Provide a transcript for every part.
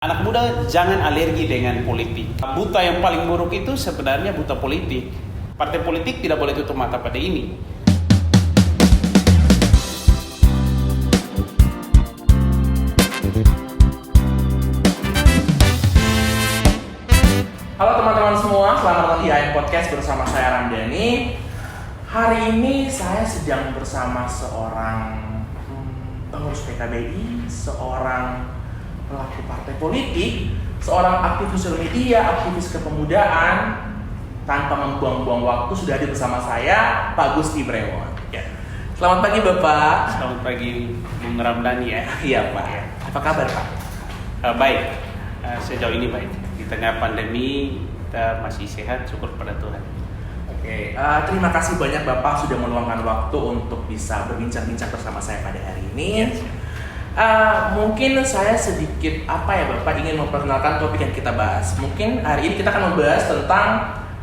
Anak muda jangan alergi dengan politik. Buta yang paling buruk itu sebenarnya buta politik. Partai politik tidak boleh tutup mata pada ini. Halo teman-teman semua, selamat datang di AIN Podcast bersama saya Ramdhani. Hari ini saya sedang bersama seorang pengurus PKBI, seorang pelaku partai politik, seorang aktivis sosial media, aktivis kepemudaan. Tanpa membuang-buang waktu sudah ada bersama saya Pak Gusti Brewon. Ya. Selamat pagi Bapak. Selamat pagi Bung Ramdhani ya. Iya Pak. Apa kabar Pak? Baik, sejauh ini baik. Di tengah pandemi kita masih sehat, syukur pada Tuhan. Oke, terima kasih banyak Bapak sudah meluangkan waktu untuk bisa berbincang-bincang bersama saya pada hari ini. Mungkin saya sedikit Bapak ingin memperkenalkan topik yang kita bahas. Mungkin hari ini kita akan membahas tentang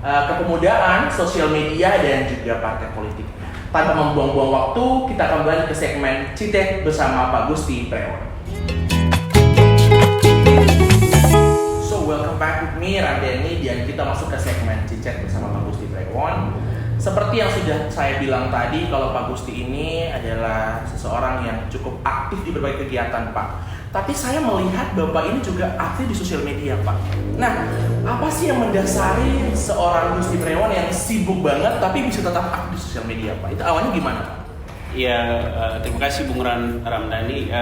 kepemudaan, sosial media dan juga partai politik. Tanpa membuang-buang waktu, kita akan berlanjut ke segmen Citek bersama Pak Gusti Brewon. So welcome back with me Ramdhani, dan kita masuk ke segmen Citek bersama Pak Gusti Brewon. Seperti yang sudah saya bilang tadi, kalau Pak Gusti ini adalah seseorang yang cukup aktif di berbagai kegiatan, Pak. Tapi saya melihat Bapak ini juga aktif di sosial media, Pak. Nah, apa sih yang mendasari seorang Gusti Brewon yang sibuk banget tapi bisa tetap aktif di sosial media, Pak? Itu awalnya gimana, Pak? Ya, terima kasih Bung Ramdhani.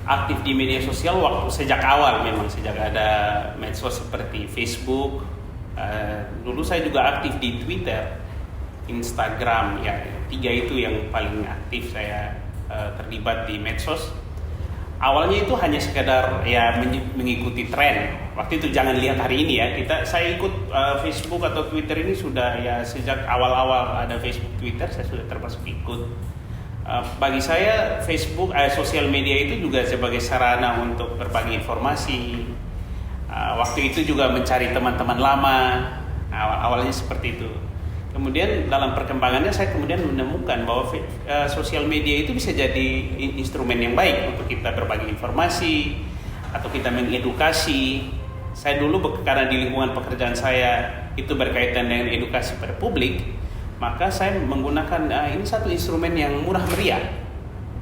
Aktif di media sosial sejak awal, memang sejak ada medsos seperti Facebook. Dulu saya juga aktif di Twitter, Instagram, ya 3 itu yang paling aktif saya terlibat di medsos. Awalnya itu hanya sekedar ya mengikuti tren. Waktu itu jangan lihat hari ini ya, saya ikut Facebook atau Twitter ini sudah ya sejak awal-awal ada Facebook Twitter saya sudah termasuk ikut. Bagi saya Facebook, sosial media itu juga sebagai sarana untuk berbagi informasi. Waktu itu juga mencari teman-teman lama, awalnya seperti itu. Kemudian dalam perkembangannya saya kemudian menemukan bahwa sosial media itu bisa jadi instrumen yang baik untuk kita berbagi informasi atau kita mengedukasi. Saya dulu karena di lingkungan pekerjaan saya itu berkaitan dengan edukasi pada publik, maka saya menggunakan ini satu instrumen yang murah meriah.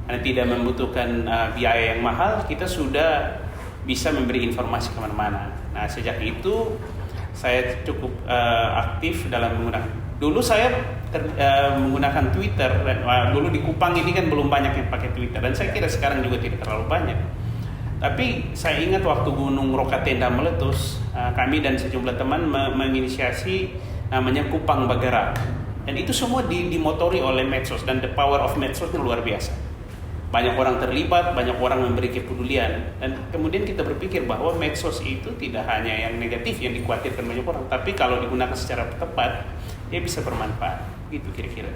Karena tidak membutuhkan biaya yang mahal, kita sudah bisa memberi informasi kemana-mana. Nah, sejak itu saya cukup aktif dalam menggunakan. Dulu saya menggunakan Twitter. Dulu di Kupang ini kan belum banyak yang pakai Twitter, dan saya kira sekarang juga tidak terlalu banyak. Tapi saya ingat waktu Gunung Rokatenda meletus, kami dan sejumlah teman menginisiasi namanya Kupang Bagara, dan itu semua dimotori oleh medsos, dan the power of medsos itu luar biasa. Banyak orang terlibat, banyak orang memberi kepedulian, dan kemudian kita berpikir bahwa medsos itu tidak hanya yang negatif yang dikhawatirkan banyak orang, tapi kalau digunakan secara tepat, dia bisa bermanfaat. Gitu kira-kira.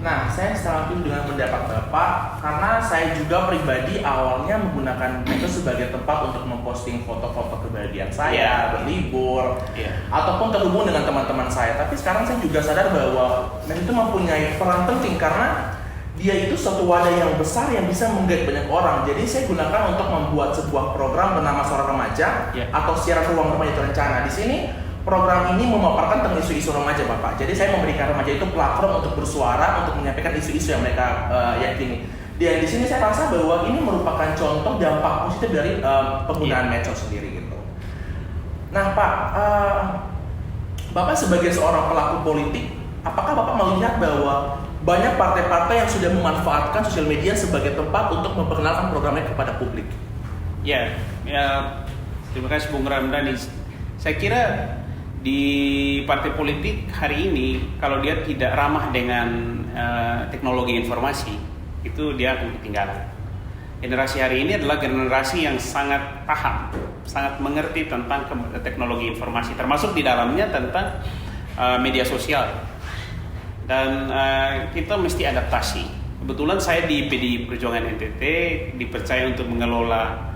Nah, saya setuju dengan pendapat Bapak, karena saya juga pribadi awalnya menggunakan medsos sebagai tempat untuk memposting foto-foto kebahagiaan saya, berlibur, ataupun terhubung dengan teman-teman saya. Tapi sekarang saya juga sadar bahwa medsos itu mempunyai peran penting karena dia itu suatu wadah yang besar yang bisa menggait banyak orang. Jadi saya gunakan untuk membuat sebuah program bernama Suara Remaja atau Siaran Ruang Remaja Terencana. Di sini program ini memaparkan tentang isu-isu remaja, Bapak. Jadi saya memberikan remaja itu platform untuk bersuara, untuk menyampaikan isu-isu yang mereka yakini. Dan di sini saya rasa bahwa ini merupakan contoh dampak positif dari penggunaan medsos sendiri gitu. Nah, Pak, Bapak sebagai seorang pelaku politik, apakah Bapak melihat bahwa banyak partai-partai yang sudah memanfaatkan sosial media sebagai tempat untuk memperkenalkan programnya kepada publik? Ya, terima kasih Bung Ramdhani. Saya kira di partai politik hari ini, kalau dia tidak ramah dengan teknologi informasi, itu dia akan ketinggalan. Generasi hari ini adalah generasi yang sangat paham, sangat mengerti tentang teknologi informasi, termasuk di dalamnya tentang media sosial. Dan kita mesti adaptasi. Kebetulan saya di PDI Perjuangan NTT dipercaya untuk mengelola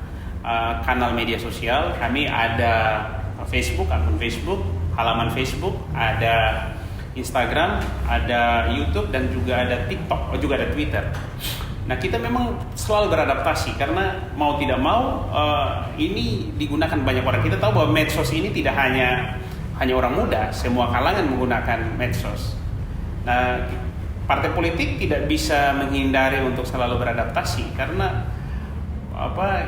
kanal media sosial. Kami ada Facebook, akun Facebook, halaman Facebook, ada Instagram, ada YouTube, dan juga ada TikTok, juga ada Twitter. Nah kita memang selalu beradaptasi karena mau tidak mau ini digunakan banyak orang. Kita tahu bahwa medsos ini tidak hanya orang muda, semua kalangan menggunakan medsos. Nah partai politik tidak bisa menghindari untuk selalu beradaptasi karena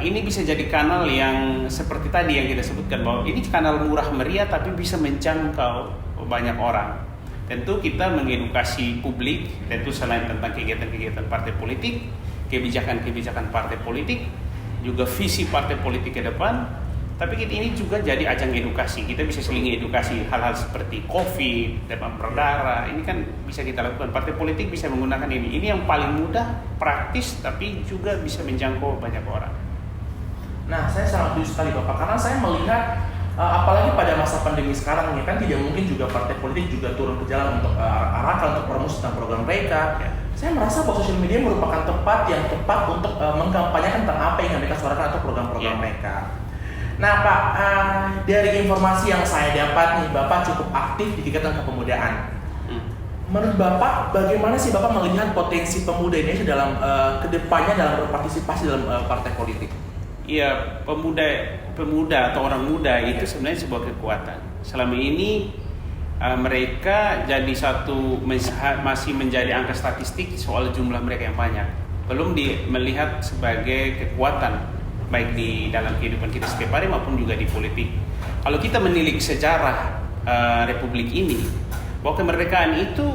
ini bisa jadi kanal yang seperti tadi yang kita sebutkan bahwa ini kanal murah meriah tapi bisa menjangkau banyak orang. Tentu kita mengedukasi publik, tentu selain tentang kegiatan-kegiatan partai politik, kebijakan-kebijakan partai politik, juga visi partai politik ke depan. Tapi ini juga jadi ajang edukasi. Kita bisa selingi edukasi hal-hal seperti COVID, demam berdarah. Ini kan bisa kita lakukan. Partai politik bisa menggunakan ini. Ini yang paling mudah, praktis, tapi juga bisa menjangkau banyak orang. Nah, saya sangat setuju sekali Bapak, karena saya melihat apalagi pada masa pandemi sekarang ini kan tidak mungkin juga partai politik juga turun ke jalan untuk arahkan untuk promosi tentang program mereka. Saya merasa bahwa sosial media merupakan tempat yang tepat untuk mengkampanyekan tentang apa yang mereka suarakan atau program-program mereka. Nah Pak, dari informasi yang saya dapat nih, Bapak cukup aktif di kegiatan kepemudaan. Menurut Bapak, bagaimana sih Bapak melihat potensi pemuda Indonesia dalam kedepannya dalam berpartisipasi dalam partai politik? Iya, pemuda atau orang muda itu sebenarnya sebuah kekuatan. Selama ini mereka jadi masih menjadi angka statistik soal jumlah mereka yang banyak. Belum melihat sebagai kekuatan baik di dalam kehidupan kita setiap hari maupun juga di politik. Kalau kita menilik sejarah Republik ini, bahwa kemerdekaan itu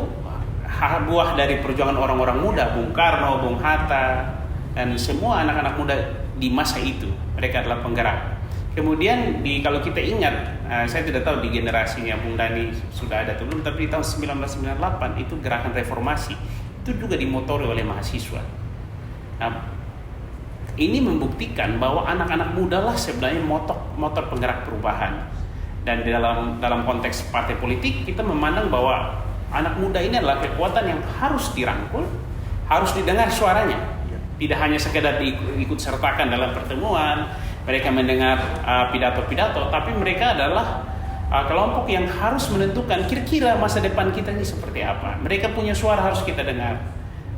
buah dari perjuangan orang-orang muda, Bung Karno, Bung Hatta, dan semua anak-anak muda di masa itu. Mereka adalah penggerak. Kemudian kalau kita ingat, saya tidak tahu di generasinya Bung Dhani sudah ada atau belum, tapi di tahun 1998 itu gerakan reformasi itu juga dimotori oleh mahasiswa. Nah, ini membuktikan bahwa anak-anak muda lah sebenarnya motor penggerak perubahan. Dan dalam konteks partai politik kita memandang bahwa anak muda ini adalah kekuatan yang harus dirangkul, harus didengar suaranya. Tidak hanya sekedar diikut sertakan dalam pertemuan, mereka mendengar pidato-pidato, tapi mereka adalah kelompok yang harus menentukan kira-kira masa depan kita ini seperti apa. Mereka punya suara harus kita dengar.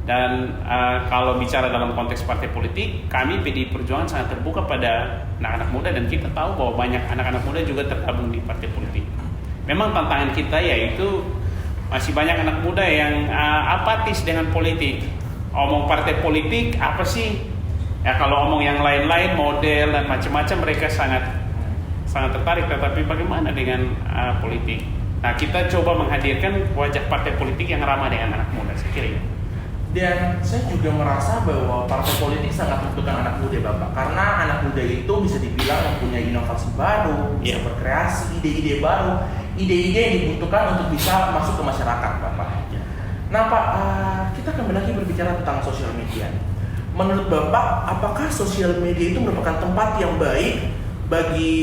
Dan kalau bicara dalam konteks partai politik, kami PDI Perjuangan sangat terbuka pada anak-anak muda, dan kita tahu bahwa banyak anak-anak muda juga tergabung di partai politik. Memang tantangan kita yaitu masih banyak anak muda yang apatis dengan politik. Omong partai politik apa sih? Ya kalau omong yang lain-lain, model dan macam-macam, mereka sangat tertarik. Tetapi bagaimana dengan politik? Nah, kita coba menghadirkan wajah partai politik yang ramah dengan anak muda, saya kira. Dan saya juga merasa bahwa partai politik sangat membutuhkan anak muda Bapak, karena anak muda itu bisa dibilang mempunyai inovasi baru, bisa berkreasi ide-ide baru, ide-ide yang dibutuhkan untuk bisa masuk ke masyarakat Bapak. Nah Pak, kita kembali lagi berbicara tentang sosial media. Menurut Bapak, apakah sosial media itu merupakan tempat yang baik bagi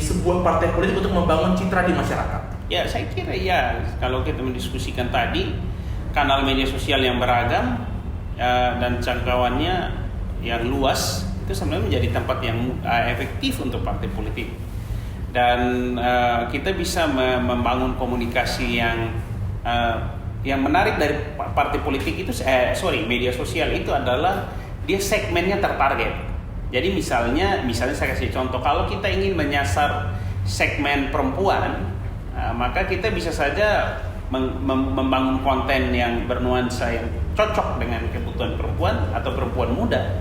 sebuah partai politik untuk membangun citra di masyarakat? Ya, saya kira ya. Kalau kita mendiskusikan tadi, kanal media sosial yang beragam dan jangkauannya yang luas itu sebenarnya menjadi tempat yang efektif untuk partai politik. Dan kita bisa membangun komunikasi yang menarik dari partai politik itu, media sosial itu adalah dia segmennya tertarget. Jadi misalnya saya kasih contoh, kalau kita ingin menyasar segmen perempuan, maka kita bisa saja membangun konten yang bernuansa yang cocok dengan kebutuhan perempuan atau perempuan muda.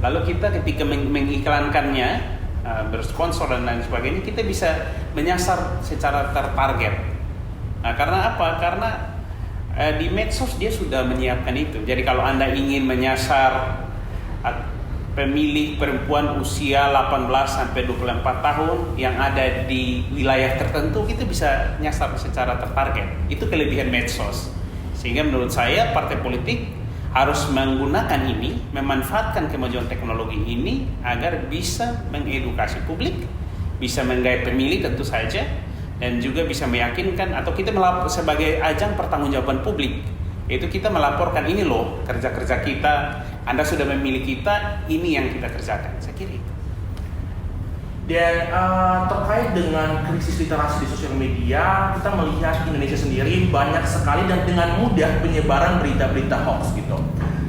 Lalu kita ketika mengiklankannya, bersponsor dan lain sebagainya, kita bisa menyasar secara tertarget. Nah, karena apa? Karena di medsos dia sudah menyiapkan itu. Jadi kalau Anda ingin menyasar pemilih perempuan usia 18 sampai 24 tahun yang ada di wilayah tertentu, kita bisa nyasar secara tertarget. Itu kelebihan medsos. Sehingga menurut saya partai politik harus menggunakan ini, memanfaatkan kemajuan teknologi ini agar bisa mengedukasi publik, bisa menggait pemilih tentu saja, dan juga bisa meyakinkan atau kita sebagai ajang pertanggungjawaban publik, yaitu kita melaporkan ini loh kerja-kerja kita, Anda sudah memilih kita, ini yang kita kerjakan. Saya kira itu. Dan terkait dengan krisis literasi di sosial media, kita melihat Indonesia sendiri banyak sekali dan dengan mudah penyebaran berita-berita hoax gitu.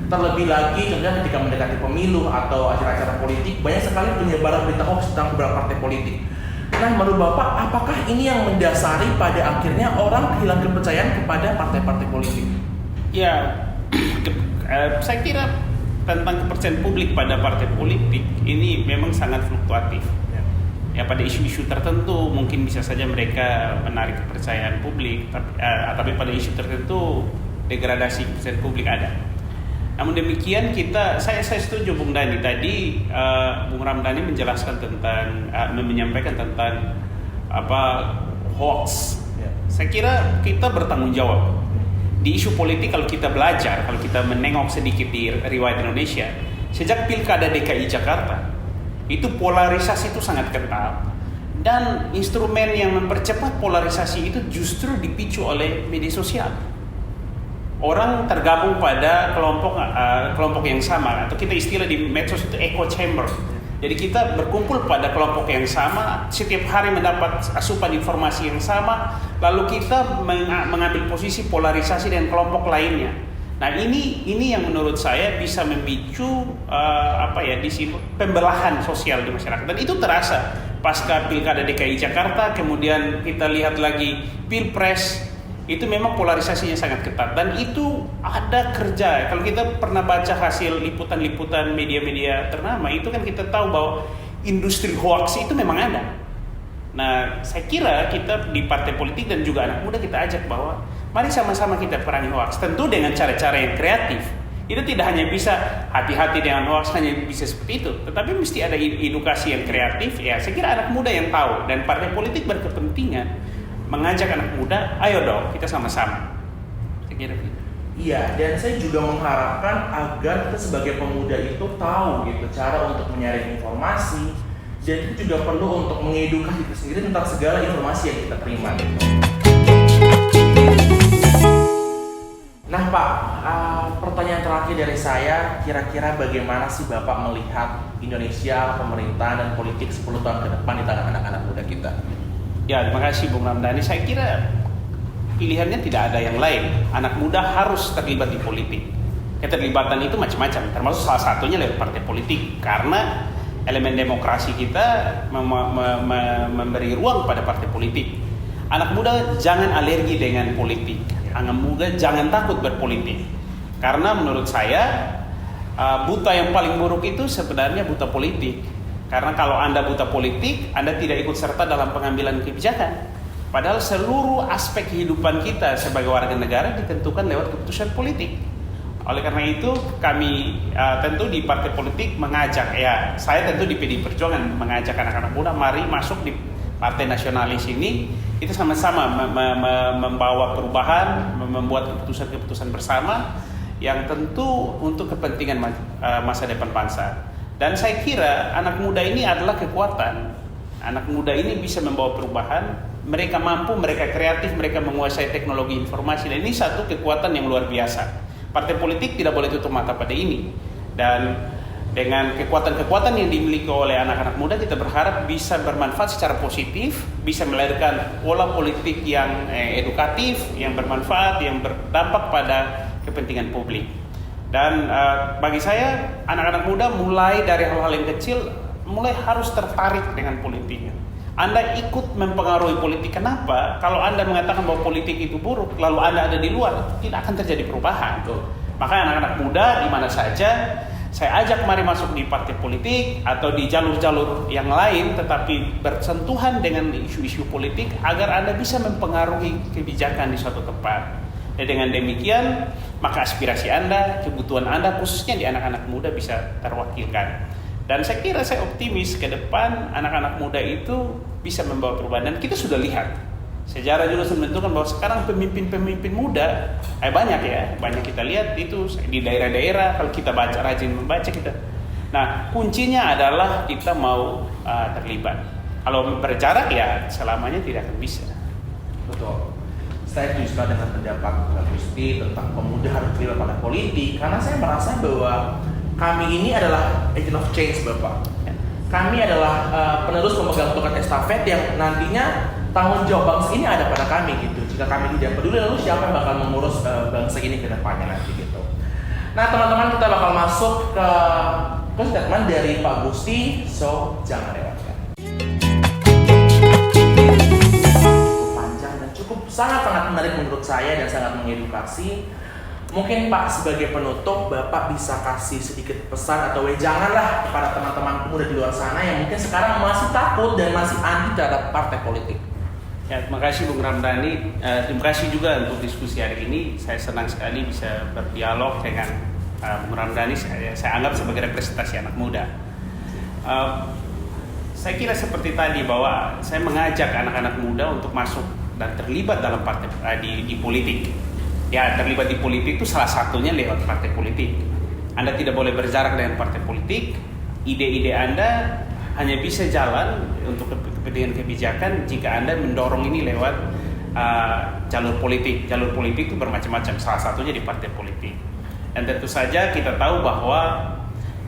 Terlebih lagi contohnya ketika mendekati pemilu atau acara-acara politik, banyak sekali penyebaran berita hoax tentang beberapa partai politik. Nah, menurut Bapak, apakah ini yang mendasari pada akhirnya orang kehilangan kepercayaan kepada partai-partai politik? Ya, saya kira tentang kepercayaan publik pada partai politik ini memang sangat fluktuatif. Ya, pada isu-isu tertentu mungkin bisa saja mereka menarik kepercayaan publik, tapi pada isu tertentu degradasi kepercayaan publik ada. Namun demikian saya setuju Bung Dani tadi, Bung Ramdhani menjelaskan tentang menyampaikan tentang hoax. Saya kira kita bertanggung jawab di isu politik. Kalau kita belajar, kalau kita menengok sedikit di riwayat Indonesia, sejak Pilkada DKI Jakarta itu polarisasi itu sangat kental, dan instrumen yang mempercepat polarisasi itu justru dipicu oleh media sosial. Orang tergabung pada kelompok yang sama, atau kita istilah di medsos itu echo chamber. Jadi kita berkumpul pada kelompok yang sama, setiap hari mendapat asupan informasi yang sama, lalu kita mengambil posisi polarisasi dengan kelompok lainnya. Nah, ini yang menurut saya bisa memicu di sini pembelahan sosial di masyarakat, dan itu terasa pasca Pilkada DKI Jakarta. Kemudian kita lihat lagi Pilpres, itu memang polarisasinya sangat ketat, dan itu ada kerja. Kalau kita pernah baca hasil liputan-liputan media-media ternama, itu kan kita tahu bahwa industri hoax itu memang ada. Nah, saya kira kita di partai politik dan juga anak muda kita ajak bahwa mari sama-sama kita perangi hoax, tentu dengan cara-cara yang kreatif. Itu tidak hanya bisa hati-hati dengan hoax, hanya bisa seperti itu, tetapi mesti ada edukasi yang kreatif. Ya, saya kira anak muda yang tahu, dan partai politik berkepentingan mengajak anak muda, ayo dong kita sama-sama. Saya kira gitu. Iya, dan saya juga mengharapkan agar kita sebagai pemuda itu tahu gitu cara untuk menyaring informasi, dan itu juga perlu untuk mengedukasi kita sendiri tentang segala informasi yang kita terima gitu. Nah Pak, pertanyaan terakhir dari saya, kira-kira bagaimana sih Bapak melihat Indonesia, pemerintahan, dan politik 10 tahun ke depan di tangan anak-anak muda kita? Ya, terima kasih Bung Ramdhani. Saya kira pilihannya tidak ada yang lain. Anak muda harus terlibat di politik. Keterlibatan itu macam-macam, termasuk salah satunya lewat partai politik. Karena elemen demokrasi kita memberi ruang pada partai politik. Anak muda jangan alergi dengan politik. Anak muda jangan takut berpolitik. Karena menurut saya buta yang paling buruk itu sebenarnya buta politik. Karena kalau Anda buta politik, Anda tidak ikut serta dalam pengambilan kebijakan. Padahal seluruh aspek kehidupan kita sebagai warga negara ditentukan lewat keputusan politik. Oleh karena itu, kami tentu di partai politik mengajak, saya tentu di PDI Perjuangan mengajak anak-anak muda, mari masuk di partai nasionalis ini. Kita sama-sama membawa perubahan, membuat keputusan-keputusan bersama yang tentu untuk kepentingan masa depan bangsa. Dan saya kira anak muda ini adalah kekuatan. Anak muda ini bisa membawa perubahan. Mereka mampu, mereka kreatif, mereka menguasai teknologi informasi. Dan ini satu kekuatan yang luar biasa. Partai politik tidak boleh tutup mata pada ini. Dan dengan kekuatan-kekuatan yang dimiliki oleh anak-anak muda, kita berharap bisa bermanfaat secara positif, bisa melahirkan pola politik yang edukatif, yang bermanfaat, yang berdampak pada kepentingan publik. Dan bagi saya, anak-anak muda mulai dari hal-hal yang kecil, mulai harus tertarik dengan politiknya. Anda ikut mempengaruhi politik. Kenapa? Kalau Anda mengatakan bahwa politik itu buruk, lalu Anda ada di luar, tidak akan terjadi perubahan. Maka anak-anak muda di mana saja, saya ajak mari masuk di partai politik atau di jalur-jalur yang lain, tetapi bersentuhan dengan isu-isu politik agar Anda bisa mempengaruhi kebijakan di suatu tempat. Dan dengan demikian, maka aspirasi Anda, kebutuhan Anda, khususnya di anak-anak muda bisa terwakilkan. Dan saya kira saya optimis ke depan anak-anak muda itu bisa membawa perubahan. Dan kita sudah lihat, sejarah juga menentukan bahwa sekarang pemimpin-pemimpin muda banyak kita lihat itu di daerah-daerah. Kalau kita baca, rajin membaca kita. Nah, kuncinya adalah kita mau terlibat. Kalau berjarak ya selamanya tidak akan bisa. Betul. Saya setuju dengan pendapat Gusti tentang pemuda harus terlibat pada politik, karena saya merasa bahwa kami ini adalah agent of change, Bapak. Kami adalah penerus pemegang tongkat estafet yang nantinya tanggung jawab bangsa ini ada pada kami gitu. Jika kami tidak peduli, lalu siapa yang bakal mengurus bangsa ini ke depannya nanti gitu. Nah teman-teman, kita bakal masuk ke statement dari Pak Gusti, so jangan lewatkan. Cukup panjang dan cukup sangat-sangat menarik menurut saya dan sangat mengedukasi. Mungkin Pak sebagai penutup, Bapak bisa kasih sedikit pesan atau wejangan lah kepada teman-teman pemuda di luar sana yang mungkin sekarang masih takut dan masih anti terhadap partai politik. Ya, terima kasih Bung Ramdhani. Terima kasih juga untuk diskusi hari ini. Saya senang sekali bisa berdialog dengan Bung Ramdhani. Saya anggap sebagai representasi anak muda. Saya kira seperti tadi bahwa saya mengajak anak-anak muda untuk masuk dan terlibat dalam partai di politik. Ya, terlibat di politik itu salah satunya lewat partai politik. Anda tidak boleh berjarak dengan partai politik. Ide-ide Anda hanya bisa jalan untuk kepentingan kebijakan jika Anda mendorong ini lewat jalur politik. Jalur politik itu bermacam-macam, salah satunya di partai politik. Dan tentu saja kita tahu bahwa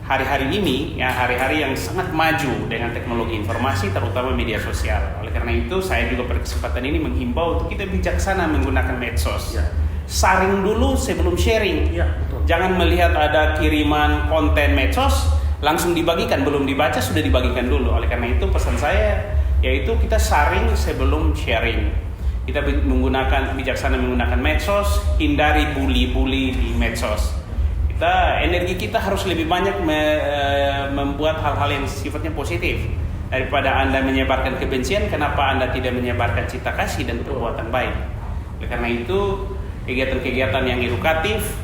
hari-hari ini, ya hari-hari yang sangat maju dengan teknologi informasi, terutama media sosial. Oleh karena itu, saya juga berkesempatan ini menghimbau untuk kita bijaksana menggunakan medsos. Ya. Saring dulu sebelum sharing. Ya, betul. Jangan melihat ada kiriman konten medsos langsung dibagikan, belum dibaca sudah dibagikan dulu. Oleh karena itu pesan saya yaitu kita saring sebelum sharing. Kita bijaksana menggunakan medsos, hindari bully-bully di medsos. Energi kita harus lebih banyak membuat hal-hal yang sifatnya positif. Daripada Anda menyebarkan kebencian, kenapa Anda tidak menyebarkan cinta kasih dan perbuatan baik? Oleh karena itu kegiatan-kegiatan yang edukatif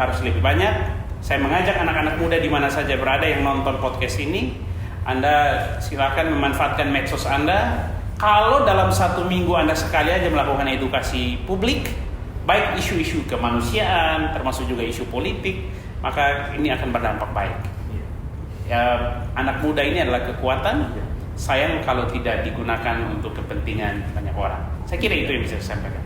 harus lebih banyak. Saya mengajak anak-anak muda di mana saja berada yang nonton podcast ini, Anda silakan memanfaatkan medsos Anda. Kalau dalam 1 minggu Anda sekali aja melakukan edukasi publik, baik isu-isu kemanusiaan, termasuk juga isu politik, maka ini akan berdampak baik. Ya, anak muda ini adalah kekuatan. Sayang kalau tidak digunakan untuk kepentingan banyak orang. Saya kira itu yang bisa saya sampaikan.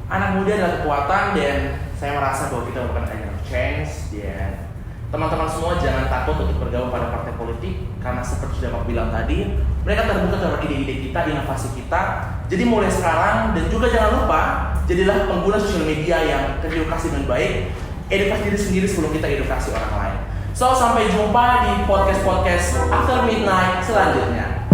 Anak muda adalah kekuatan dan saya merasa bahwa kita bukan agent of change. Dan teman-teman semua jangan takut untuk bergabung pada partai politik karena seperti sudah Pak bilang tadi, mereka terbuka terhadap ide-ide kita, inovasi kita. Jadi mulai sekarang dan juga jangan lupa jadilah pengguna sosial media yang teredukasi dengan baik. Edukasi diri sendiri sebelum kita edukasi orang lain. So sampai jumpa di podcast After Midnight selanjutnya.